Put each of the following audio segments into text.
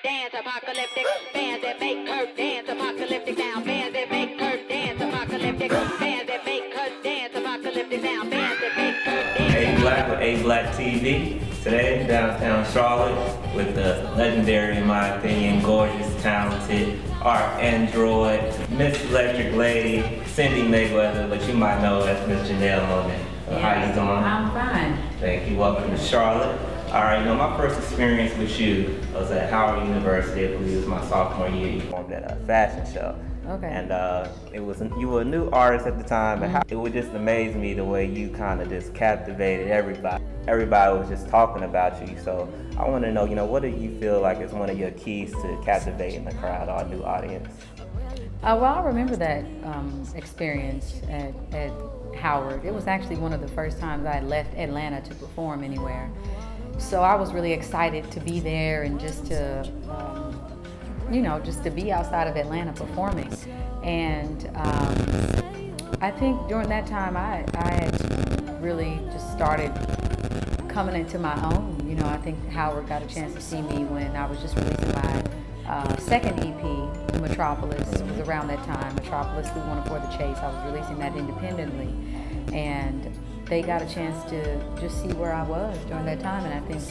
Dance apocalyptic, bands that make her dance apocalyptic now, bands that make her dance apocalyptic, bands that make her dance apocalyptic now, bands that make her dance. A-Black with ABlackTV. Today, downtown Charlotte with the legendary, in my opinion, gorgeous, talented art android, Miss Electric Lady, Cindy Mayweather, but you might know as Miss Janelle Monae. So how you doing? I'm fine. Thank you. Welcome to Charlotte. All right, my first experience with you was at Howard University. I believe it was my sophomore year. You performed at a fashion show. Okay. And you were a new artist at the time, and it would just amaze me the way you kind of just captivated everybody. Everybody was just talking about you. So I want to know, what do you feel like is one of your keys to captivating the crowd or a new audience? Well, I remember that experience at Howard. It was actually one of the first times I left Atlanta to perform anywhere. So I was really excited to be there and just to, just to be outside of Atlanta performing. And I think during that time I had really just started coming into my own. I think Howard got a chance to see me when I was just releasing my second EP, Metropolis. It was around that time. Metropolis, We Want to For the Chase. I was releasing that independently. And they got a chance to just see where I was during that time, and I think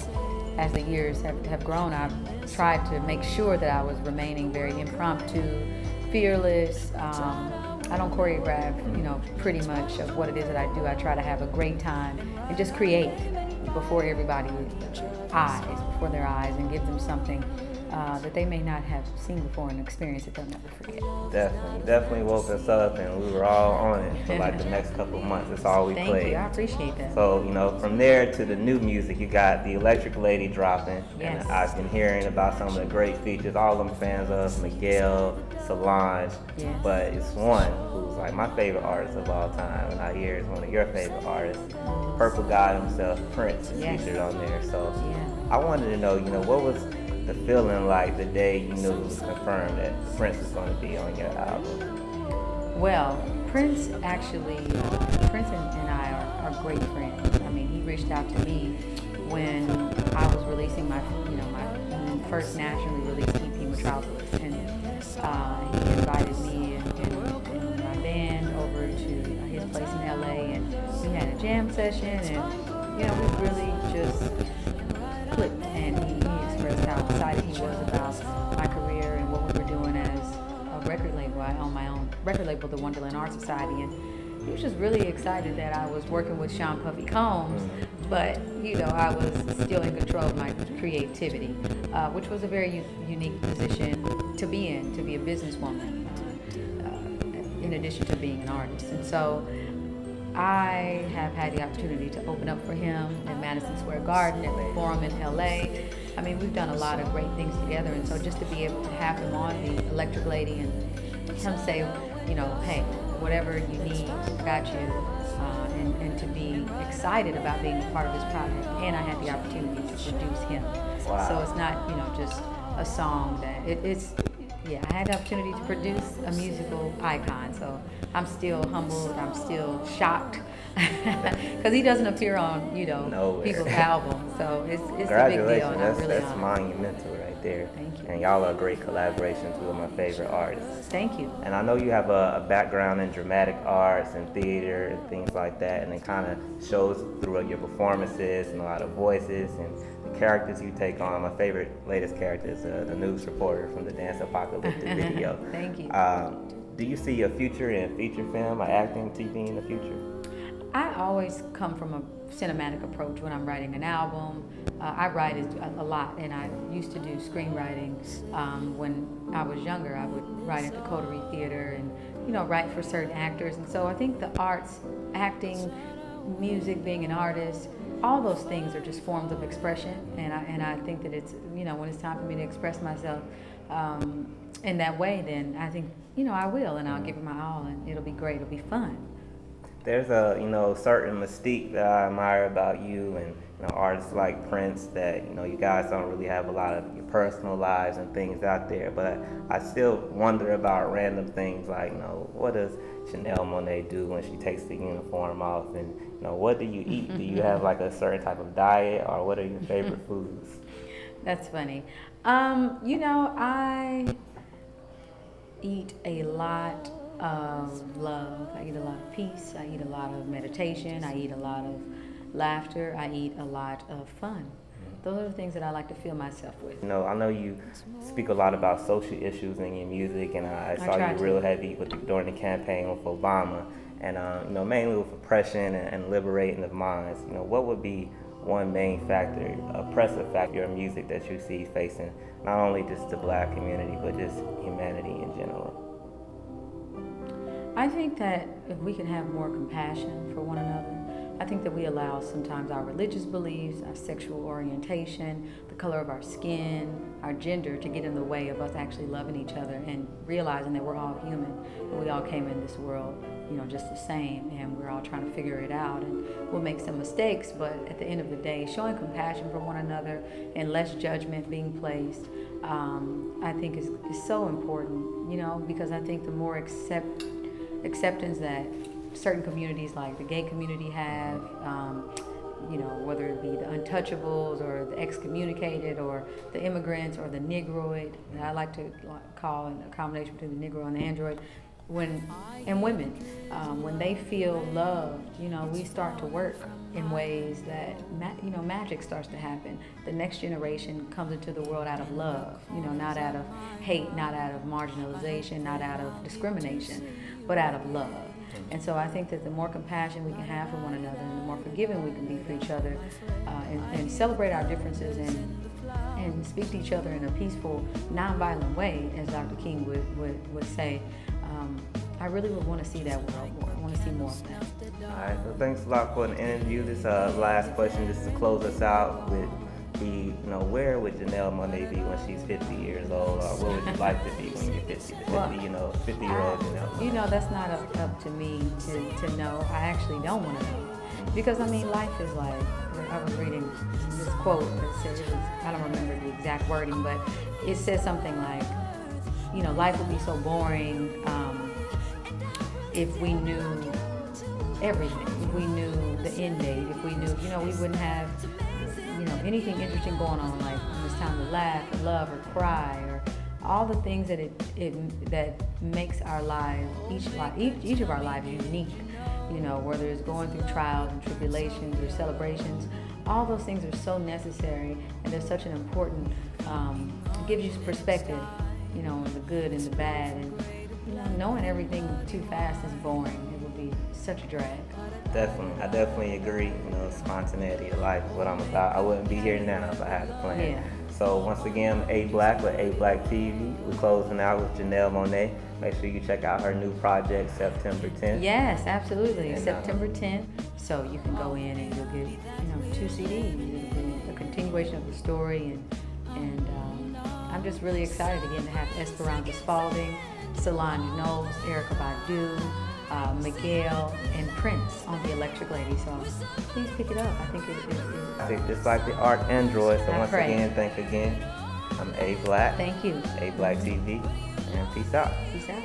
as the years have grown, I've tried to make sure that I was remaining very impromptu, fearless. I don't choreograph, pretty much of what it is that I do. I try to have a great time and just create before everybody's eyes, before their eyes, and give them something that they may not have seen before, an experience that they'll never forget. Definitely woke us up, and we were all on it for like the next couple of months. That's all we played. Thank you, I appreciate that. So, from there to the new music, you got the Electric Lady dropping. Yes. And I've been hearing about some of the great features, all I'm fans of, Miguel, Solange. Yes. But it's one who's like my favorite artist of all time, and I hear it's one of your favorite artists. Purple God himself, Prince, is featured on there. So I wanted to know, what was the feeling like the day you knew it was confirmed that Prince was going to be on your album? Well, Prince actually, Prince and I are great friends. I mean, he reached out to me when I was releasing my first nationally released EP, Metropolis, and he invited me and my band over to his place in LA, and we had a jam session, and we really just clicked, and he expressed how excited he was about my career and what we were doing as a record label. I own my own record label, the Wonderland Art Society, and he was just really excited that I was working with Sean Puffy Combs, but I was still in control of my creativity, which was a very unique position to be in, to be a businesswoman, in addition to being an artist. And so I have had the opportunity to open up for him at Madison Square Garden, at the Forum in LA. I mean, we've done a lot of great things together, and so just to be able to have him on the Electric Lady and him say, hey, whatever you need, I got you, and to be excited about being a part of this project, and I had the opportunity to produce him. Wow. So it's not, just a song that I had the opportunity to produce a musical icon, so I'm still humbled, I'm still shocked, because he doesn't appear on, Nowhere. people's albums, so it's a big deal, and I'm really That's honored. monumental right there. Thank you. And y'all are a great collaboration, two of my favorite artists. Thank you. And I know you have a background in dramatic arts and theater and things like that, and it kind of shows through your performances and a lot of voices and the characters you take on. My latest character is the news reporter from the Dance Apocalyptic video. Thank you. Do you see a future in feature film or acting, TV in the future? I always come from a cinematic approach when I'm writing an album. I write a lot, and I used to do screenwriting. When I was younger, I would write at the Coterie Theater and, write for certain actors. And so I think the arts, acting, music, being an artist, all those things are just forms of expression. And I think that it's, when it's time for me to express myself in that way, then I think, I will, and I'll give it my all, and it'll be great, it'll be fun. There's a certain mystique that I admire about you and artists like Prince that you guys don't really have a lot of your personal lives and things out there, but I still wonder about random things like what does Janelle Monae do when she takes the uniform off, and what do you eat? Do you have like a certain type of diet, or what are your favorite foods? That's funny. I eat a lot of love. I eat a lot of peace. I eat a lot of meditation. I eat a lot of laughter. I eat a lot of fun. Those are the things that I like to fill myself with. I know you speak a lot about social issues in your music, and I saw you real heavy during the campaign with Obama, and mainly with oppression and liberating of minds. What would be one main factor, oppressive factor in music that you see facing not only just the Black community, but just humanity in general? I think that if we can have more compassion for one another, I think that we allow sometimes our religious beliefs, our sexual orientation, the color of our skin, our gender to get in the way of us actually loving each other and realizing that we're all human and we all came in this world, just the same, and we're all trying to figure it out, and we'll make some mistakes, but at the end of the day, showing compassion for one another and less judgment being placed, I think is so important, because I think the more acceptance that certain communities like the gay community have, whether it be the untouchables or the excommunicated or the immigrants or the Negroid, that I like to call a combination between the Negro and the Android, and women, when they feel loved, we start to work in ways that, magic starts to happen. The next generation comes into the world out of love, not out of hate, not out of marginalization, not out of discrimination, but out of love. And so I think that the more compassion we can have for one another and the more forgiving we can be for each other, and celebrate our differences and speak to each other in a peaceful, nonviolent way, as Dr. King would say, I really would want to see that world more. I want to see more of that. All right, so thanks a lot for an interview. This last question, just to close us out, would be, where would Janelle Monae be when she's 50 years old, or where would you like to be when you're 50? 50-year-old Janelle. That's not up to me to know. I actually don't want to know, because life is like, I was reading this quote that said, I don't remember the exact wording, but it says something like, life would be so boring if we knew everything, if we knew the end date, if we knew, we wouldn't have, anything interesting going on, like when it's time to laugh or love or cry, or all the things that that makes our lives, each of our lives unique, whether it's going through trials and tribulations or celebrations, all those things are so necessary, and they're such an important, it gives you perspective, the good and the bad, and knowing everything too fast is boring. It would be such a drag. Definitely, I definitely agree. Spontaneity of life is what I'm about. I wouldn't be here now if I had a plan. Yeah. So once again, ABlack with ABlackTV. We're closing out with Janelle Monae. Make sure you check out her new project, September 10th. Yes, absolutely. And, September 10th. So you can go in and you'll get, 2 CDs. It'll be a continuation of the story, and I'm just really excited again to have Esperanza Spalding, Solange Knowles, Erykah Badu, Miguel, and Prince on the Electric Lady. So please pick it up. I think it's like the art android. So once again, thank you again. I'm ABlack. Thank you. ABlackTV, and peace out. Peace out.